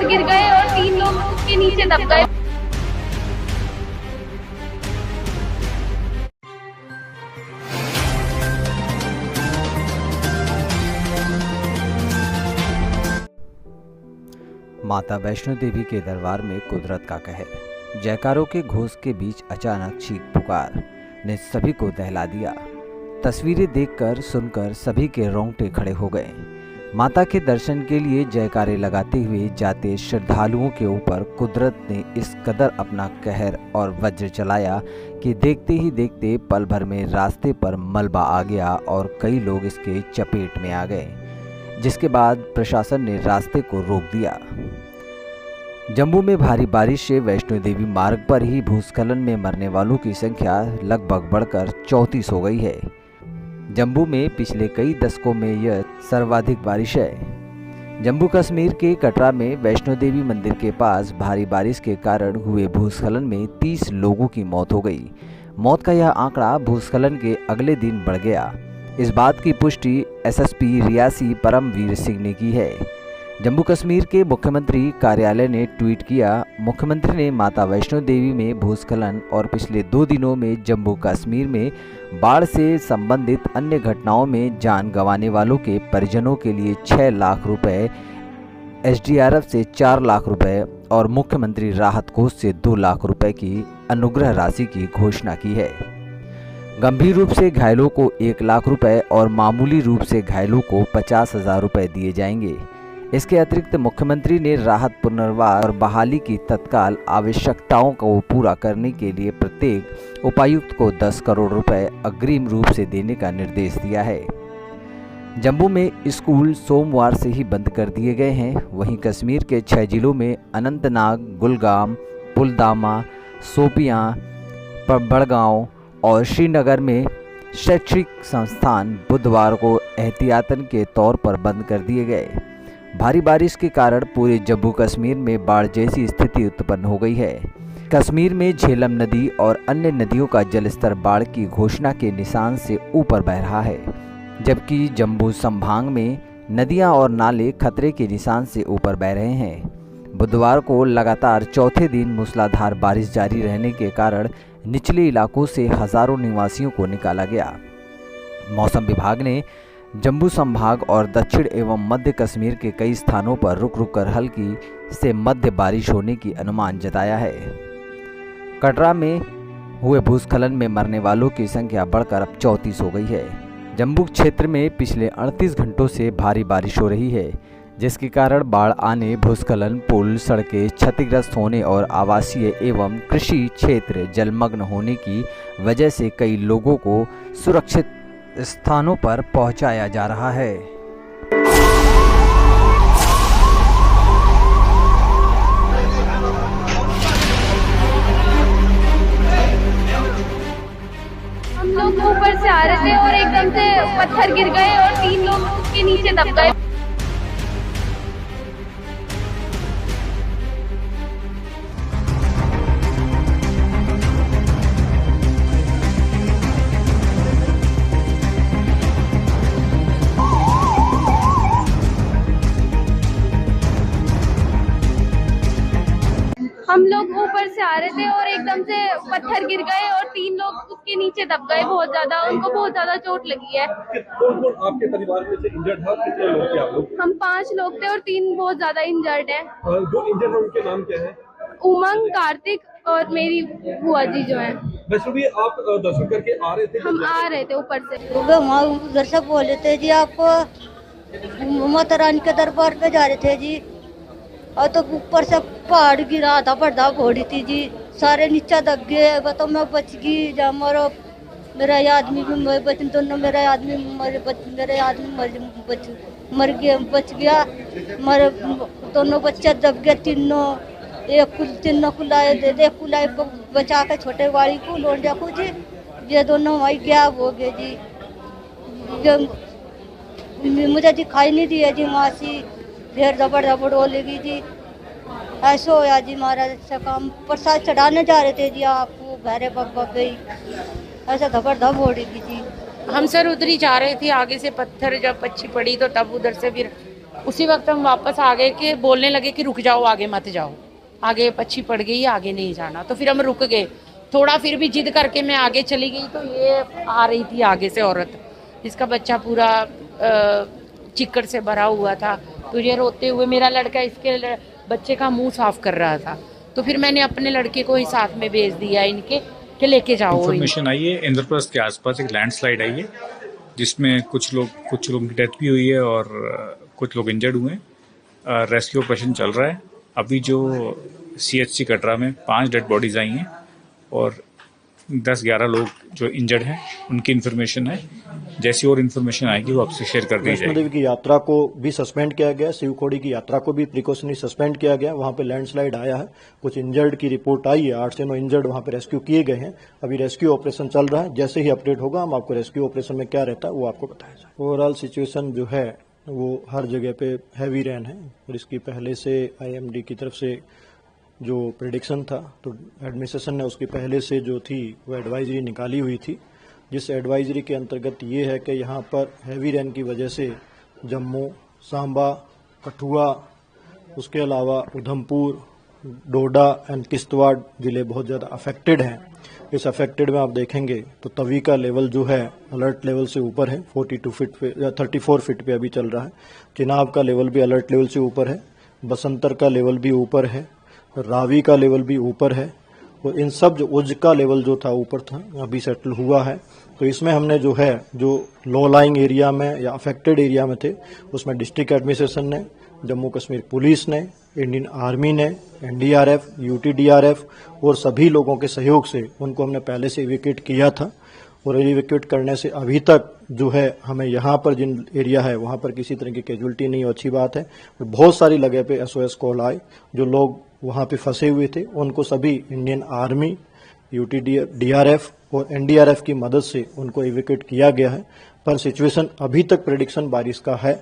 गिर गए और 3 लोग उसके नीचे दब गए। माता वैष्णो देवी के दरबार में कुदरत का कहर। जयकारों के घोष के बीच अचानक चीख पुकार ने सभी को दहला दिया। तस्वीरें देखकर सुनकर सभी के रोंगटे खड़े हो गए। माता के दर्शन के लिए जयकारे लगाते हुए जाते श्रद्धालुओं के ऊपर कुदरत ने इस कदर अपना कहर और वज्र चलाया कि देखते ही देखते पल भर में रास्ते पर मलबा आ गया और कई लोग इसके चपेट में आ गए, जिसके बाद प्रशासन ने रास्ते को रोक दिया। जम्मू में भारी बारिश से वैष्णो देवी मार्ग पर ही भूस्खलन में मरने वालों की संख्या लगभग बढ़कर 34 हो गई है। जम्मू में पिछले कई दशकों में यह सर्वाधिक बारिश है। जम्मू कश्मीर के कटरा में वैष्णो देवी मंदिर के पास भारी बारिश के कारण हुए भूस्खलन में 30 लोगों की मौत हो गई। मौत का यह आंकड़ा भूस्खलन के अगले दिन बढ़ गया। इस बात की पुष्टि एसएसपी रियासी परमवीर सिंह ने की है। जम्मू कश्मीर के मुख्यमंत्री कार्यालय ने ट्वीट किया। मुख्यमंत्री ने माता वैष्णो देवी में भूस्खलन और पिछले 2 दिनों में जम्मू कश्मीर में बाढ़ से संबंधित अन्य घटनाओं में जान गंवाने वालों के परिजनों के लिए 6 लाख रुपए, एसडीआरएफ से 4 लाख रुपए और मुख्यमंत्री राहत कोष से 2 लाख रुपए की अनुग्रह राशि की घोषणा की है। गंभीर रूप से घायलों को 1 लाख रुपए और मामूली रूप से घायलों को 50,000 रुपए दिए जाएंगे। इसके अतिरिक्त मुख्यमंत्री ने राहत, पुनर्वास और बहाली की तत्काल आवश्यकताओं को पूरा करने के लिए प्रत्येक उपायुक्त को 10 करोड़ रुपए अग्रिम रूप से देने का निर्देश दिया है। जम्मू में स्कूल सोमवार से ही बंद कर दिए गए हैं। वहीं कश्मीर के 6 जिलों में अनंतनाग, गुलगाम, पुलवामा, शोपियां, बड़गांव और श्रीनगर में शैक्षिक संस्थान बुधवार को एहतियातन के तौर पर बंद कर दिए गए। भारी बारिश के कारण पूरे जम्मू कश्मीर में बाढ़ जैसी स्थिति उत्पन्न हो गई है। कश्मीर में झेलम नदी और अन्य नदियों का जलस्तर बाढ़ की घोषणा के निशान से ऊपर बह रहा है, जबकि जम्मू संभाग में नदियां और नाले खतरे के निशान से ऊपर बह रहे हैं। बुधवार को लगातार चौथे दिन मूसलाधार बारिश जारी रहने के कारण निचले इलाकों से हजारों निवासियों को निकाला गया। मौसम विभाग ने जम्मू संभाग और दक्षिण एवं मध्य कश्मीर के कई स्थानों पर रुक रुक कर हल्की से मध्य बारिश होने की अनुमान जताया है। कटरा में हुए भूस्खलन में मरने वालों की संख्या बढ़कर अब 34 हो गई है। जम्मू क्षेत्र में पिछले 38 घंटों से भारी बारिश हो रही है, जिसके कारण बाढ़ आने, भूस्खलन, पुल, सड़कें क्षतिग्रस्त होने और आवासीय एवं कृषि क्षेत्र जलमग्न होने की वजह से कई लोगों को सुरक्षित स्थानों पर पहुंचाया जा रहा है। हम लोग ऊपर से आ रहे थे और एकदम से पत्थर गिर गए और 3 लोग उसके नीचे दब गए। हम लोग ऊपर से आ रहे थे और एकदम से पत्थर गिर गए और 3 लोग उसके नीचे दब गए। बहुत ज्यादा उनको बहुत ज्यादा चोट लगी है। कौन आपके परिवार में से इंजर्ड है? कितने लोग थे आप लोग? हम 5 लोग थे और 3 बहुत ज्यादा इंजर्ड हैं। जो इंजर्ड है उनके नाम क्या है? उमंग, कार्तिक और मेरी बुआ जी जो है। वैसे भी आप दर्शन करके आ रहे थे? हम आ रहे थे ऊपर से। उधर से बोले थे जी आपको माता रानी के दरबार पे जा रहे थे जी, और तो ऊपर से पहाड़ गिरा था, पर्दा फोड़ी थी जी, सारे नीचे दब गए। बताओ मैं बच गई, जब मेरा आदमी भी बच, दोनों मेरे आदमी मर गया, बच गया। मेरे दोनों बच्चे दब गए, तीनों कुलाए दे दे, कुलाए को बचा के छोटे वाली को लोंडिया को जी, ये दोनों वही गैब हो गए जी। मुझे दिखाई नहीं दिया जी मासी, फिर दबड़ हो लगी जी। ऐसा होया जी महाराज से काम प्रसाद चढ़ाने जा रहे थे जी, आपको भैरे बाबा पे ऐसा धबड़ हो रही थी जी। हम सर उधर ही जा रहे थे, आगे से पत्थर जब अच्छी पड़ी तो तब उधर से फिर उसी वक्त हम वापस आ गए कि बोलने लगे कि रुक जाओ, आगे मत जाओ, आगे पक्षी पड़ गई, आगे नहीं जाना। तो फिर हम रुक गए थोड़ा, फिर भी जिद करके मैं आगे चली गई। तो ये आ रही थी आगे से औरत, जिसका बच्चा पूरा चिक्कड़ से भरा हुआ था। तो ये रोते हुए, मेरा लड़का इसके बच्चे का मुंह साफ कर रहा था। तो फिर मैंने अपने लड़के को ही साथ में भेज दिया इनके कि लेके जाओ। इन्फॉर्मेशन आई है इंद्रप्रस्थ के आसपास एक लैंडस्लाइड आई है, जिसमें कुछ लोगों की डेथ भी हुई है और कुछ लोग इंजर्ड हुए हैं। रेस्क्यू ऑपरेशन चल रहा है। अभी जो CHC कटरा में 5 डेड बॉडीज आई हैं और 10-11 लोग जो इंजर्ड हैं, उनकी इन्फॉर्मेशन है। जैसी और इन्फॉर्मेशन आएगी वो आपसे शेयर कर दी वैष्णो जाएगी। देवी की यात्रा को भी सस्पेंड किया गया, शिवखोड़ी की यात्रा को भी प्रिकॉशनरी सस्पेंड किया गया। वहां पे लैंडस्लाइड आया है, कुछ इंजर्ड की रिपोर्ट आई है, 8 से 9 इंजर्ड वहां पे रेस्क्यू किए गए हैं। अभी रेस्क्यू ऑपरेशन चल रहा है। जैसे ही अपडेट होगा हम आपको रेस्क्यू ऑपरेशन में क्या रहता है वो आपको बताया जाए। ओवरऑल सिचुएशन जो है वो हर जगह पे हैवी रेन है और इसकी पहले से IMD की तरफ से जो प्रेडिक्शन था, तो एडमिनिस्ट्रेशन ने उसकी पहले से जो थी वो एडवाइजरी निकाली हुई थी, जिस एडवाइजरी के अंतर्गत ये है कि यहाँ पर हैवी रेन की वजह से जम्मू, सांबा, कठुआ, उसके अलावा उधमपुर, डोडा एंड किश्तवाड़ जिले बहुत ज़्यादा अफेक्टेड हैं। इस अफेक्टेड में आप देखेंगे तो तवी का लेवल जो है अलर्ट लेवल से ऊपर है, 42 फीट पे या 34 फीट पे अभी चल रहा है। चिनाब का लेवल भी अलर्ट लेवल से ऊपर है, बसंतर का लेवल भी ऊपर है, रावी का लेवल भी ऊपर है और इन सब जो उज का लेवल जो था ऊपर था अभी सेटल हुआ है। तो इसमें हमने जो है जो लो लाइंग एरिया में या अफेक्टेड एरिया में थे उसमें डिस्ट्रिक्ट एडमिनिस्ट्रेशन ने, जम्मू कश्मीर पुलिस ने, इंडियन आर्मी ने, NDRF, UTDRF और सभी लोगों के सहयोग से उनको हमने पहले से इवैक्यूएट किया था। और इवैक्यूएट करने से अभी तक जो है हमें यहाँ पर जिन एरिया है वहाँ पर किसी तरह की कैजुअलिटी नहीं, अच्छी बात है। बहुत सारी जगह पे SOS कॉल आए, जो लोग वहाँ पे फंसे हुए थे उनको सभी इंडियन आर्मी, UTDRF और NDRF की मदद से उनको इवैक्यूएट किया गया है। पर सिचुएशन अभी तक प्रेडिक्शन बारिश का है,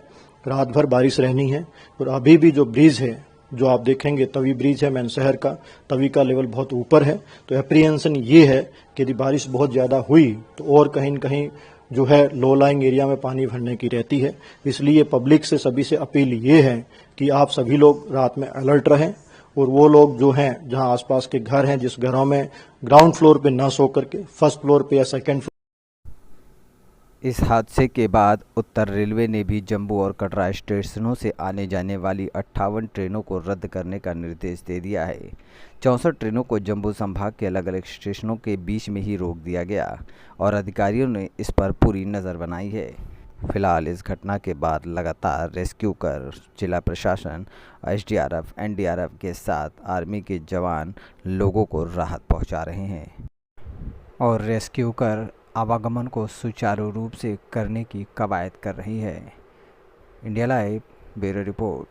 रात भर बारिश रहनी है। और अभी भी जो ब्रिज है जो आप देखेंगे तवी ब्रिज है मैन शहर का, तवी का लेवल बहुत ऊपर है। तो एप्रीहेंशन ये है कि यदि बारिश बहुत ज़्यादा हुई तो और कहीं न कहीं जो है लो लाइंग एरिया में पानी भरने की रहती है। इसलिए पब्लिक से सभी से अपील ये है कि आप सभी लोग रात में अलर्ट रहें और वो लोग जो हैं जहां आसपास के घर हैं, जिस घरों में ग्राउंड फ्लोर पे न सो करके फर्स्ट फ्लोर पे या सेकंड फ्लोर। इस हादसे के बाद उत्तर रेलवे ने भी जम्मू और कटरा स्टेशनों से आने जाने वाली 58 ट्रेनों को रद्द करने का निर्देश दे दिया है। 64 ट्रेनों को जम्मू संभाग के अलग अलग स्टेशनों के बीच में ही रोक दिया गया और अधिकारियों ने इस पर पूरी नज़र बनाई है। फिलहाल इस घटना के बाद लगातार रेस्क्यू कर जिला प्रशासन, SDRF, NDRF के साथ आर्मी के जवान लोगों को राहत पहुंचा रहे हैं और रेस्क्यू कर आवागमन को सुचारू रूप से करने की कवायद कर रही है। India live bureau report.